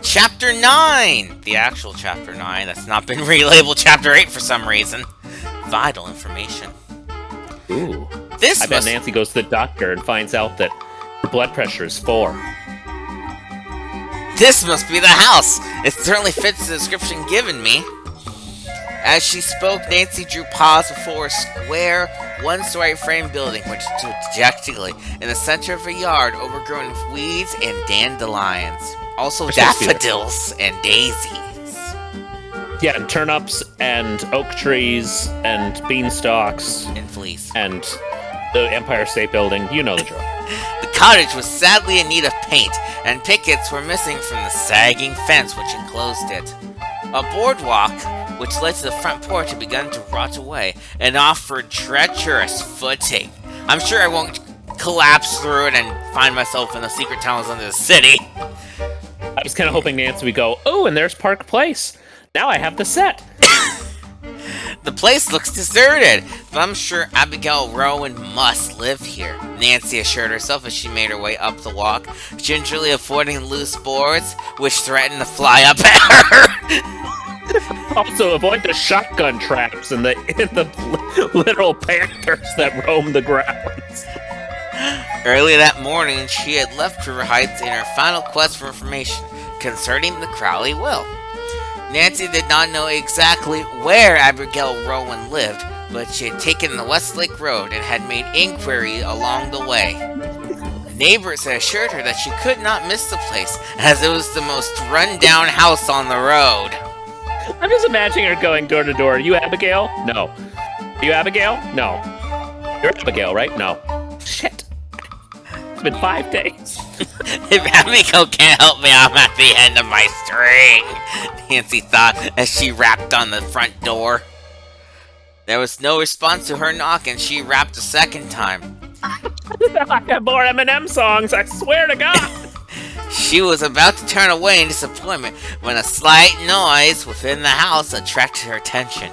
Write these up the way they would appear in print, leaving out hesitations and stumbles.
Chapter 9! The actual Chapter 9 that's not been relabeled Chapter 8 for some reason. Vital information. Ooh. This I bet Nancy goes to the doctor and finds out that her blood pressure is 4. This must be the house! It certainly fits the description given me. As she spoke, Nancy drew pause before a square, one-story frame building which stood dejectedly in the center of a yard overgrown with weeds and dandelions. Also daffodils and daisies. Yeah, and turnips and oak trees and beanstalks. And fleas. And the Empire State Building. You know the drill. The cottage was sadly in need of paint, and pickets were missing from the sagging fence which enclosed it. A boardwalk, which led to the front porch, had begun to rot away and offered treacherous footing. I'm sure I won't collapse through it and find myself in the secret tunnels under the city. I was kind of hoping Nancy would go, oh, and there's Park Place. Now I have the set. The place looks deserted, but I'm sure Abigail Rowan must live here, Nancy assured herself as she made her way up the walk, gingerly avoiding loose boards which threatened to fly up at her. Also, avoid the shotgun traps and the literal panthers that roam the grounds. Early that morning, she had left River Heights in her final quest for information concerning the Crowley will. Nancy did not know exactly where Abigail Rowan lived, but she had taken the Westlake Road and had made inquiry along the way. Neighbors had assured her that she could not miss the place, as it was the most run-down house on the road. I'm just imagining her going door to door. Are you Abigail? No. Are you Abigail? No. You're Abigail, right? No. Shit. It's been 5 days. If Abigail can't help me, I'm at the end of my string, Nancy thought as she rapped on the front door. There was no response to her knock, and she rapped a second time. I have more Eminem songs, I swear to God. She was about to turn away in disappointment when a slight noise within the house attracted her attention.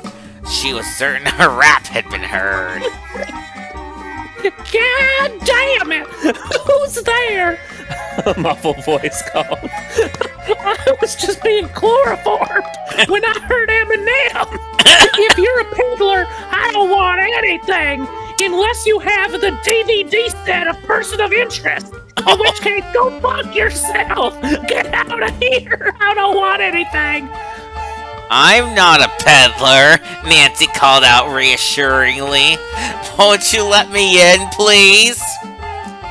She was certain her rap had been heard. God damn it! Who's there? A muffled voice called. I was just being chloroformed when I heard Eminem. If you're a peddler, I don't want anything unless you have the DVD set of Person of Interest. In which case, go fuck yourself. Get out of here. I don't want anything. I'm not a peddler, Nancy called out reassuringly. Won't you let me in, please?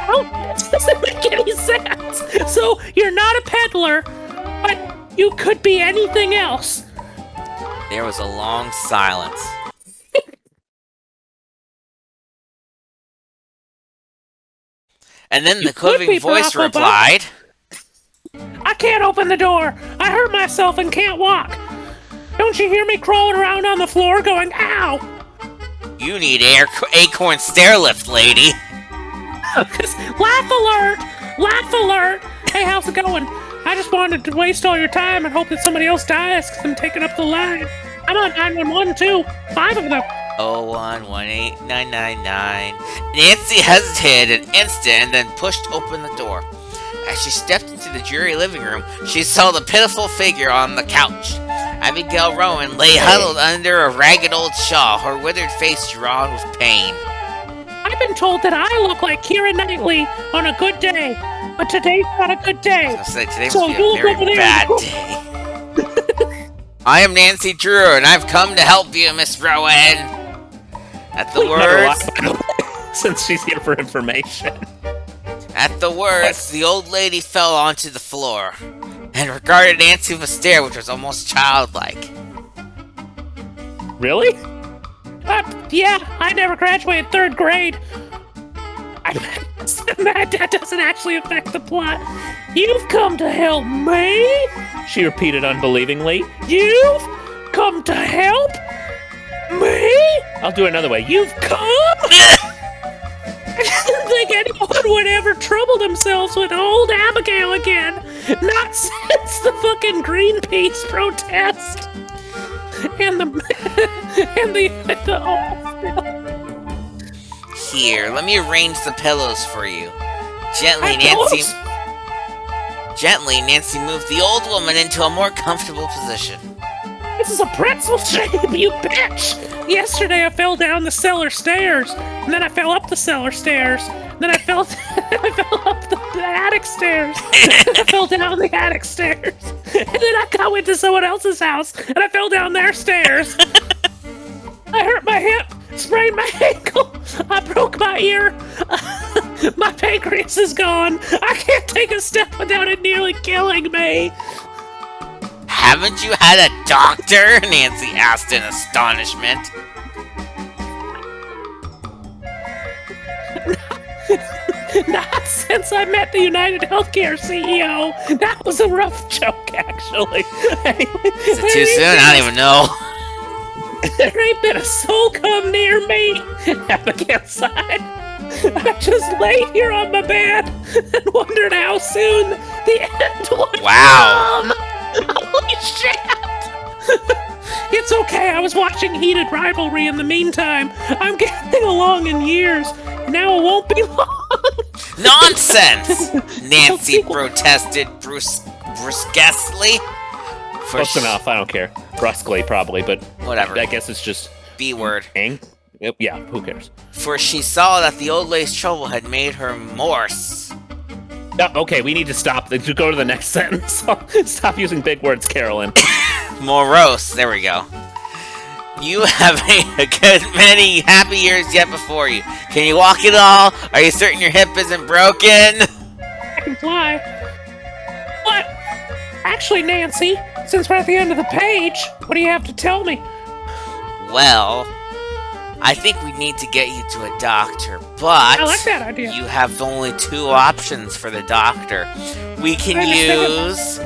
Oh, that doesn't make any sense. So, you're not a peddler, but you could be anything else. There was a long silence. And then the quivering voice replied, I can't open the door. I hurt myself and can't walk. Don't you hear me crawling around on the floor going, ow? You need acorn stair lift, lady. Laugh alert! Laugh alert! Hey, how's it going? I just wanted to waste all your time and hope that somebody else dies because I'm taking up the line. I'm on 911 too. 5 of them. 0118999. Nancy hesitated an instant and then pushed open the door. As she stepped into the dreary living room, she saw the pitiful figure on the couch. Abigail Rowan lay huddled under a ragged old shawl, her withered face drawn with pain. I've been told that I look like Keira Knightley on a good day, but today's not a good day. I was gonna say, today must be a very bad day. I am Nancy Drew, and I've come to help you, Miss Rowan. At the words... Since she's here for information. At the words, the old lady fell onto the floor and regarded Nancy with a stare which was almost childlike. Really? Yeah, I never graduated 3rd grade. That doesn't actually affect the plot. You've come to help me? She repeated unbelievingly. You've come to help me? I'll do it another way. You've come? I didn't think anyone would ever trouble themselves with old Abigail again. Not since the fucking Greenpeace protest. And the Here, let me arrange the pillows for you. Gently, Nancy. Gently, Nancy moved the old woman into a more comfortable position. This is a pretzel shape, you bitch! Yesterday I fell down the cellar stairs, and then I fell up the cellar stairs, then I fell, I fell up the attic stairs, and I fell down the attic stairs, and then I got into someone else's house, and I fell down their stairs. I hurt my hip, sprained my ankle, I broke my ear, my pancreas is gone, I can't take a step without it nearly killing me. Haven't you had a doctor? Nancy asked in astonishment. Not since I met the United Healthcare CEO. That was a rough joke, actually. Is it too soon? I don't even know. There ain't been a soul come near me. Abigail sighed. I just lay here on my bed and wondered how soon the end would come. Holy shit! It's okay, I was watching Heated Rivalry in the meantime. I'm getting along in years. Now it won't be long. Nonsense! Nancy protested brusquely. Close enough, I don't care. Brusquely, probably, but whatever. I guess it's just... B word. Yeah, who cares? For she saw that the old lady's trouble had made her morose. Okay, we need to stop. To go to the next sentence. Stop using big words, Carolyn. Morose. There we go. You have a good many happy years yet before you. Can you walk at all? Are you certain your hip isn't broken? I can fly. What? Actually, Nancy, since we're at the end of the page, what do you have to tell me? Well, I think we need to get you to a doctor, but I like that idea. You have only two options for the doctor. We can use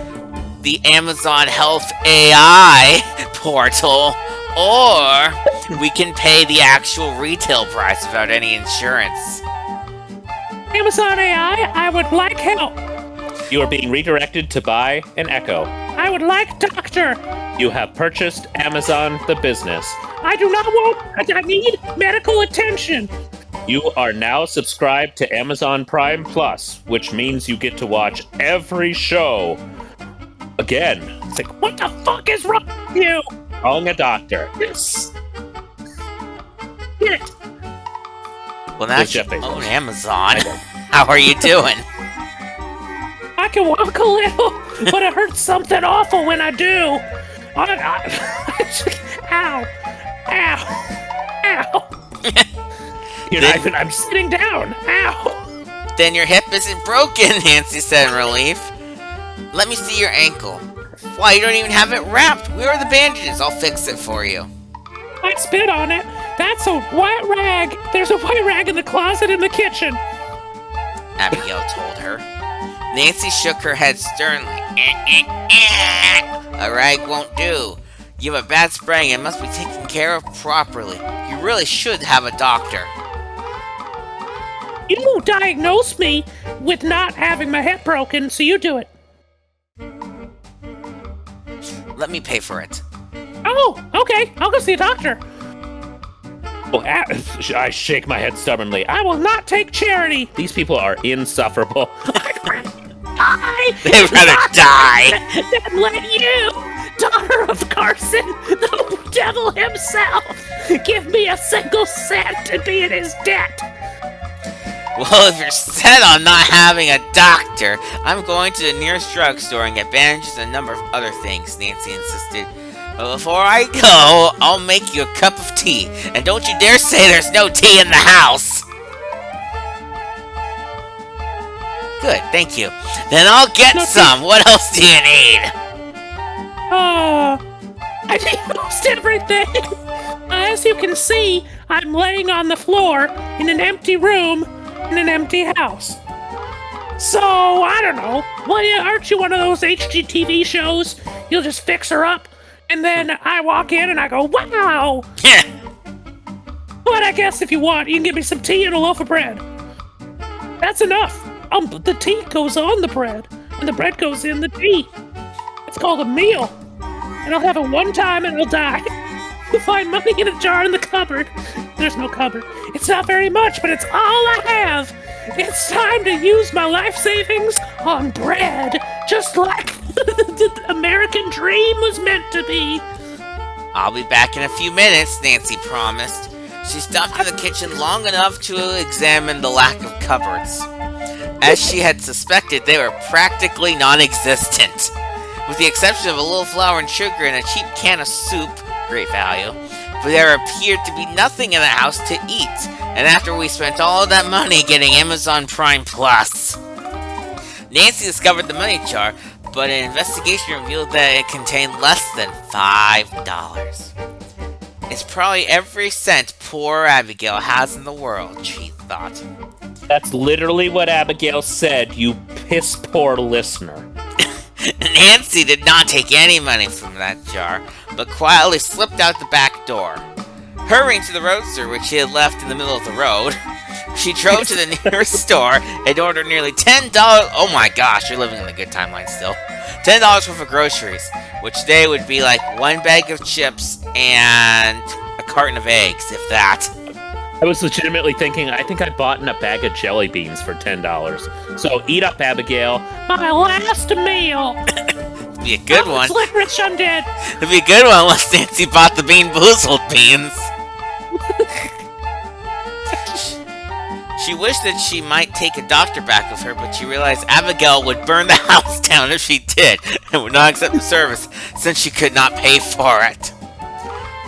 the Amazon Health AI portal, or we can pay the actual retail price without any insurance. Amazon AI, I would like help. You are being redirected to buy an Echo. I would like doctor. You have purchased Amazon the business. I do not want... I need medical attention. You are now subscribed to Amazon Prime Plus, which means you get to watch every show. Again. It's like, what the fuck is wrong with you? Calling a doctor. Yes. Get it. Well, now you own Amazon. How are you doing? I can walk a little, but it hurts something awful when I do. Ow. Ow. You're not even, I'm sitting down. Ow. Then your hip isn't broken, Nancy said in relief. Let me see your ankle. Why, you don't even have it wrapped. Where are the bandages? I'll fix it for you. I spit on it. That's a white rag. There's a white rag in the closet in the kitchen. Abigail told her. Nancy shook her head sternly. A rag won't do. You have a bad sprain and must be taken care of properly. You really should have a doctor. You won't diagnose me with not having my hip broken, so you do it. Let me pay for it. Oh, okay. I'll go see a doctor. Oh, I shake my head stubbornly. I will not take charity. These people are insufferable. They'd rather die than let you, daughter of Carson, the devil himself, give me a single cent to be in his debt. Well, if you're set on not having a doctor, I'm going to the nearest drugstore and get bandages and a number of other things, Nancy insisted. But before I go, I'll make you a cup of tea. And don't you dare say there's no tea in the house! Good, thank you. Then I'll get some. What else do you need? I need most everything. As you can see, I'm laying on the floor in an empty room in an empty house. So, I don't know. Well, aren't you one of those HGTV shows? You'll just fix her up, and then I walk in and I go, wow! But I guess if you want, you can give me some tea and a loaf of bread. That's enough. The tea goes on the bread, and the bread goes in the tea. It's called a meal. And I'll have it one time and I'll die. You'll find money in a jar in the cupboard. There's no cupboard. It's not very much, but it's all I have. It's time to use my life savings on bread. Just like the American dream was meant to be. I'll be back in a few minutes, Nancy promised. She stopped in the kitchen long enough to examine the lack of cupboards. As she had suspected, they were practically non-existent. With the exception of a little flour and sugar and a cheap can of soup, great value, but there appeared to be nothing in the house to eat, and after we spent all of that money getting Amazon Prime Plus. Nancy discovered the money jar, but an investigation revealed that it contained less than $5. It's probably every cent poor Abigail has in the world, she thought. That's literally what Abigail said, you piss-poor listener. Nancy did not take any money from that jar, but quietly slipped out the back door. Hurrying to the roadster, which she had left in the middle of the road, she drove to the nearest store and ordered nearly $10. Oh my gosh, you're living in the good timeline still. $10 worth of groceries, which they would be like one bag of chips and a carton of eggs, if that. I was legitimately thinking, I think I bought in a bag of jelly beans for $10. So eat up, Abigail. My last meal. It'd be a good one. Licorice undead. It'd be a good one unless Nancy bought the Bean Boozled beans. She wished that she might take a doctor back with her, but she realized Abigail would burn the house down if she did, and would not accept the service, since she could not pay for it.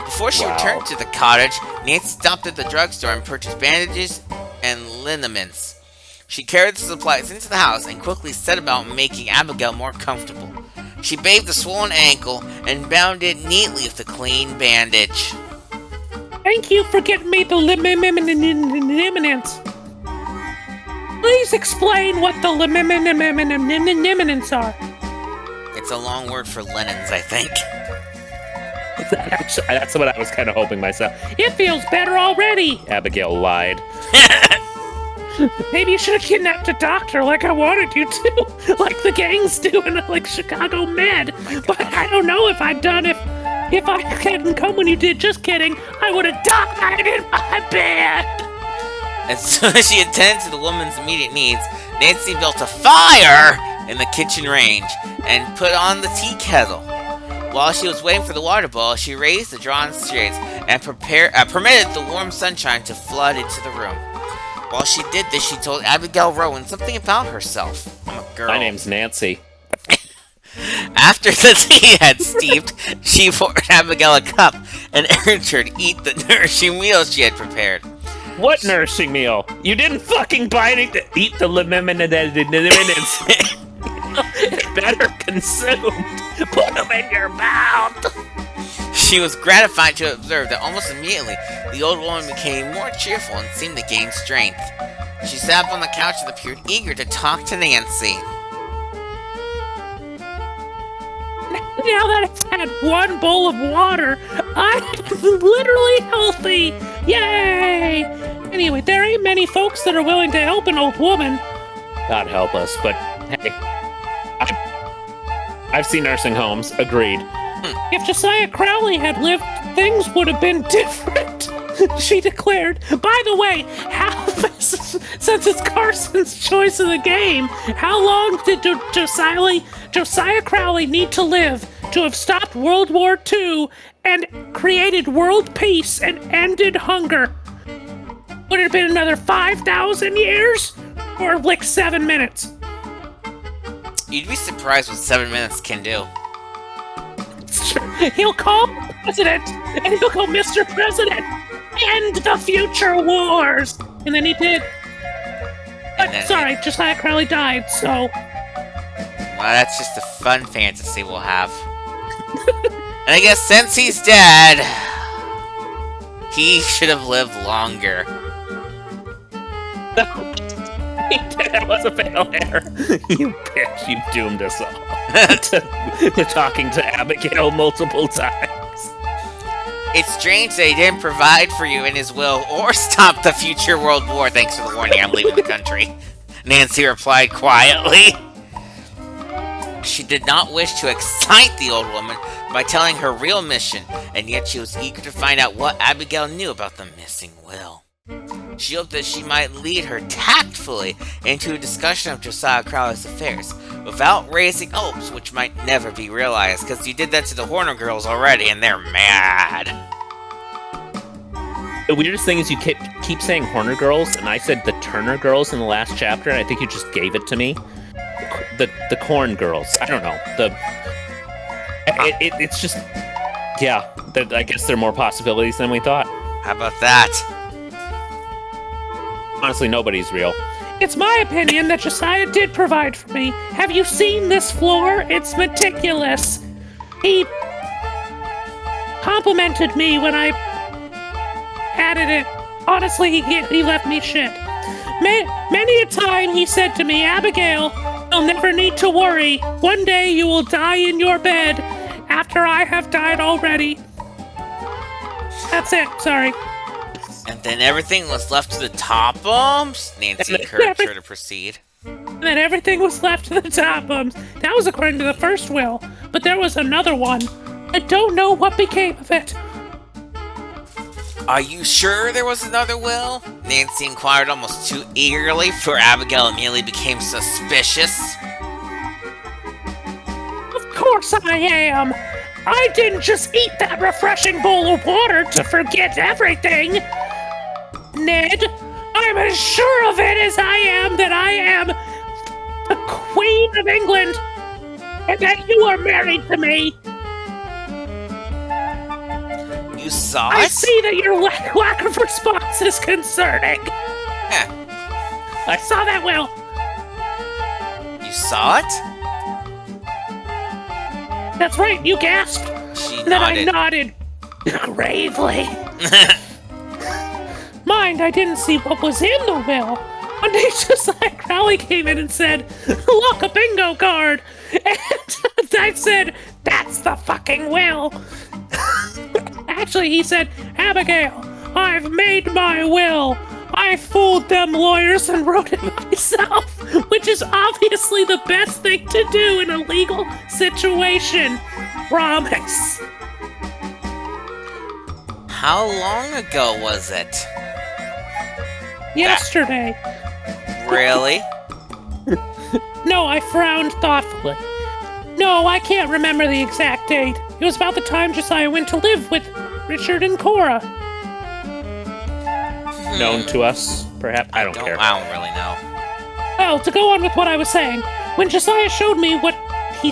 Before she returned to the cottage, Nancy stopped at the drugstore and purchased bandages and liniments. She carried the supplies into the house and quickly set about making Abigail more comfortable. She bathed the swollen ankle and bound it neatly with a clean bandage. Thank you for getting me the liniments. Please explain what the liniments are. It's a long word for linens, I think. That's what I was kind of hoping myself. It feels better already, Abigail lied. Maybe you should have kidnapped a doctor like I wanted you to, like the gangs do in like Chicago Med. But I don't know if I'd done if I hadn't come when you did. Just kidding. I would have died in my bed. As soon as she attended to the woman's immediate needs, Nancy built a fire in the kitchen range and put on the tea kettle. While she was waiting for the water boil, she raised the drawn shades and permitted the warm sunshine to flood into the room. While she did this, she told Abigail Rowan something about herself. I'm a girl. My name's Nancy. After the tea had steeped, she poured Abigail a cup and urged her to eat the nourishing meal she had prepared. What nourishing meal? You didn't fucking buy anything. Eat the liniments. Better consumed. Put them in your mouth. She was gratified to observe that almost immediately the old woman became more cheerful and seemed to gain strength. She sat up on the couch and appeared eager to talk to Nancy. Now that I've had one bowl of water, I'm literally healthy. Yay! Anyway, there ain't many folks that are willing to help an old woman. God help us, but hey, I've seen nursing homes. Agreed. If Josiah Crowley had lived, things would have been different, she declared. By the way, since it's Carson's choice of the game, how long did Josiah Crowley need to live to have stopped World War II and created world peace and ended hunger? Would it have been another 5,000 years? Or like 7 minutes? You'd be surprised what 7 minutes can do. He'll call President, and he'll go, Mr. President, end the future wars! And then he did. But sorry, Josiah Crowley died, so... Well, that's just a fun fantasy we'll have. And I guess since he's dead, he should have lived longer. That was a fail error. You bitch, you doomed us all to talking to Abigail multiple times. It's strange that he didn't provide for you in his will or stop the future world war. Thanks for the warning, I'm leaving the country. Nancy replied quietly. She did not wish to excite the old woman by telling her real mission, and yet she was eager to find out what Abigail knew about the missing will. She hoped that she might lead her tactfully into a discussion of Josiah Crowley's affairs, without raising hopes which might never be realized, because you did that to the Horner girls already, and they're mad. The weirdest thing is you keep saying Horner girls, and I said the Turner girls in the last chapter, and I think you just gave it to me. The Corn girls. I don't know. It's just, yeah. I guess there are more possibilities than we thought. How about that? Honestly, nobody's real. It's my opinion that Josiah did provide for me. Have you seen this floor? It's meticulous. He complimented me when I added it. Honestly, he left me shit. Many a time he said to me, Abigail, you'll never need to worry. One day you will die in your bed after I have died already. That's it, sorry. And then everything was left to the Tophams? Nancy encouraged her to proceed. And then everything was left to the Tophams. That was according to the first will, but there was another one. I don't know what became of it. Are you sure there was another will? Nancy inquired almost too eagerly, for Abigail immediately became suspicious. Of course I am. I didn't just eat that refreshing bowl of water to forget everything. Ned, I'm as sure of it as I am that I am the Queen of England, and that you are married to me. You saw it? I see that your lack of response is concerning. Yeah. I saw that will. You saw it? That's right, you gasped. She Then I nodded. nodded gravely. Mind, I didn't see what was in the will. One day, Josiah Crowley came in and said, look, a bingo card. And I said, that's the fucking will. Actually, he said, Abigail, I've made my will. I fooled them lawyers and wrote it myself, which is obviously the best thing to do in a legal situation. Promise. How long ago was it? Yesterday. Really? No, I frowned thoughtfully. No, I can't remember the exact date. It was about the time Josiah went to live with Richard and Cora. Known to us, perhaps? I don't care. I don't really know. Well, to go on with what I was saying, when Josiah showed me what he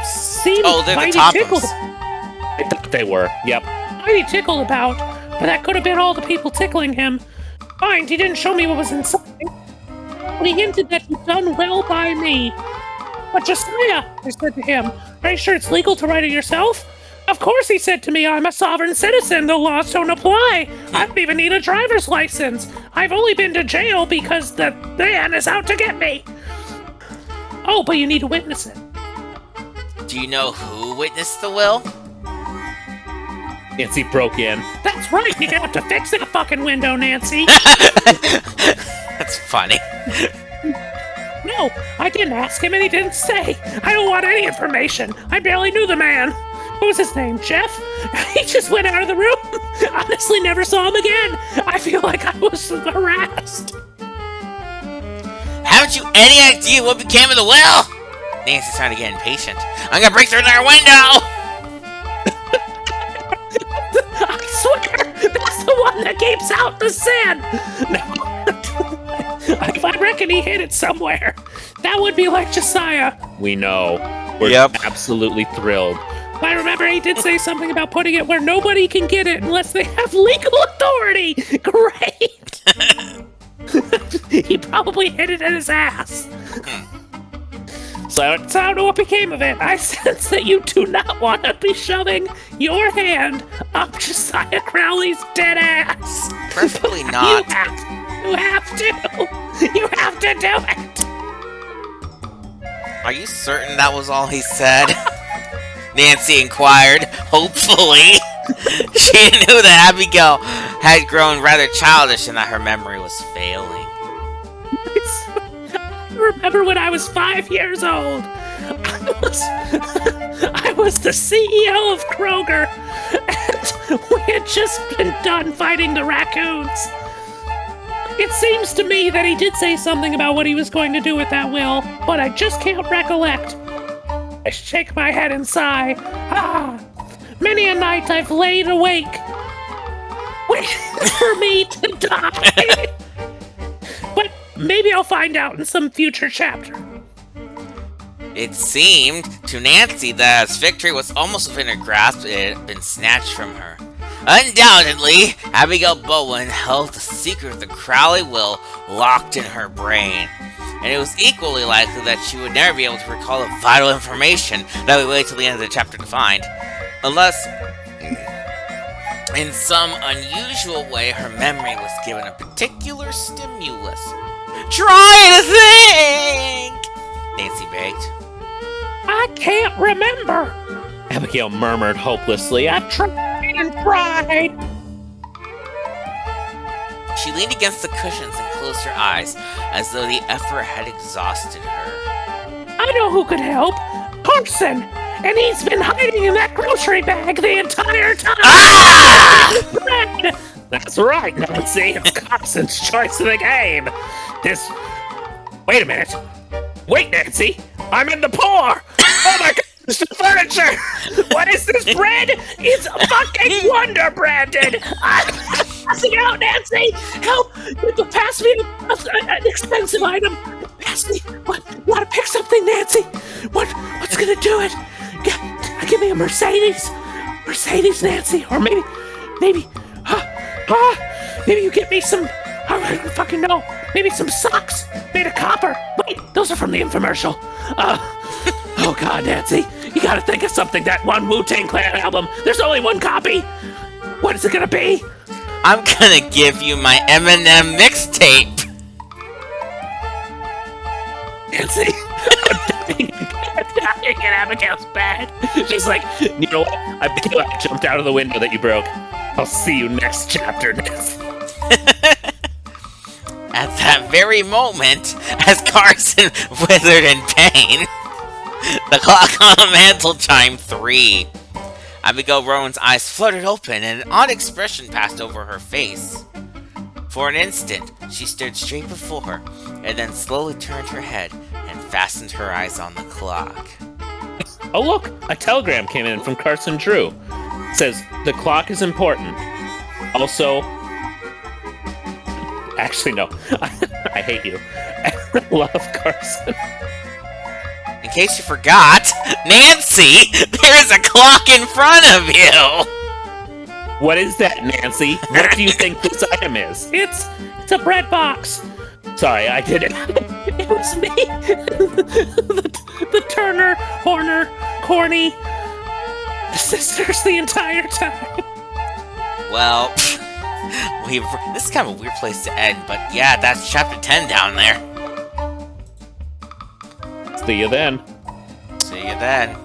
seemed they're mighty the tickled. Tophams. I thought they were, yep. Mighty tickled about, but that could have been all the people tickling him. Mind, he didn't show me what was inside. But he hinted that he'd done well by me. But Josiah, I said to him, are you sure it's legal to write it yourself? Of course, he said to me, I'm a sovereign citizen, the laws don't apply. I don't even need a driver's license. I've only been to jail because the man is out to get me. Oh, but you need to witness it. Do you know who witnessed the will? Nancy broke in. That's right, you're gonna have to fix that fucking window, Nancy. That's funny. No, I didn't ask him and he didn't say. I don't want any information. I barely knew the man. What was his name, Jeff? He just went out of the room. Honestly, never saw him again. I feel like I was harassed. Haven't you any idea what became of the will? Nancy's trying to get impatient. I'm gonna break through their window! I swear, that's the one that keeps out the sand. No. I reckon he hid it somewhere. That would be like Josiah. We know. We're absolutely thrilled. I remember he did say something about putting it where nobody can get it unless they have legal authority. Great. He probably hid it in his ass. So I don't know what became of it. I sense that you do not want to be shoving your hand up Josiah Crowley's dead ass. Perfectly not. You have to. You have to do it. Are you certain that was all he said? Nancy inquired, hopefully. She knew that Abigail had grown rather childish and that her memory was failing. I remember when I was 5 years old. I was the CEO of Kroger, and we had just been done fighting the raccoons. It seems to me that he did say something about what he was going to do with that will, but I just can't recollect. I shake my head and sigh. Many a night I've laid awake, waiting for me to die. But maybe I'll find out in some future chapter. It seemed to Nancy that as victory was almost within her grasp, it had been snatched from her. Undoubtedly, Abigail Bowen held the secret of the Crowley will locked in her brain, and it was equally likely that she would never be able to recall the vital information that we wait till the end of the chapter to find, unless, in some unusual way, her memory was given a particular stimulus. Try to think! Nancy begged. I can't remember, Abigail murmured hopelessly. I've tried and tried. She leaned against the cushions and closed her eyes, as though the effort had exhausted her. I know who could help. Carson! And he's been hiding in that grocery bag the entire time! Ah! That's right, Nancy. It's Carson's choice of the game. Wait a minute. Wait, Nancy. I'm in the pour! Oh my god, it's the furniture! What is this bread? It's fucking Wonder Branded! I'm passing out, Nancy! Help! Pass me an expensive item! Pass me! What? You want to pick something, Nancy? What's gonna do it? Give me a Mercedes! Mercedes, Nancy! Or maybe, maybe you get me some, I don't fucking know, maybe some socks made of copper. Wait, those are from the infomercial. Oh god, Nancy, you gotta think of something. That one Wu-Tang Clan album, there's only one copy. What is it gonna be? I'm gonna give you my Eminem mixtape. Nancy, I'm dying in Abigail's bed. She's like, you know what? I jumped out of the window that you broke. I'll see you next chapter, Nancy. At that very moment, as Carson withered in pain, the clock on the mantel chimed 3. Abigail Rowan's eyes fluttered open and an odd expression passed over her face. For an instant, she stared straight before her, and then slowly turned her head and fastened her eyes on the clock. Oh look, a telegram came in from Carson Drew. It says, the clock is important. Also, actually no, I hate you. Love, Carson. In case you forgot, Nancy, there's a clock in front of you! What is that, Nancy? What do you think this item is? It's a bread box. Sorry, I did it. It was me. the Turner, Horner, Corny sisters the entire time. Well, this is kind of a weird place to end, but yeah, that's chapter 10 down there. See you then. See you then.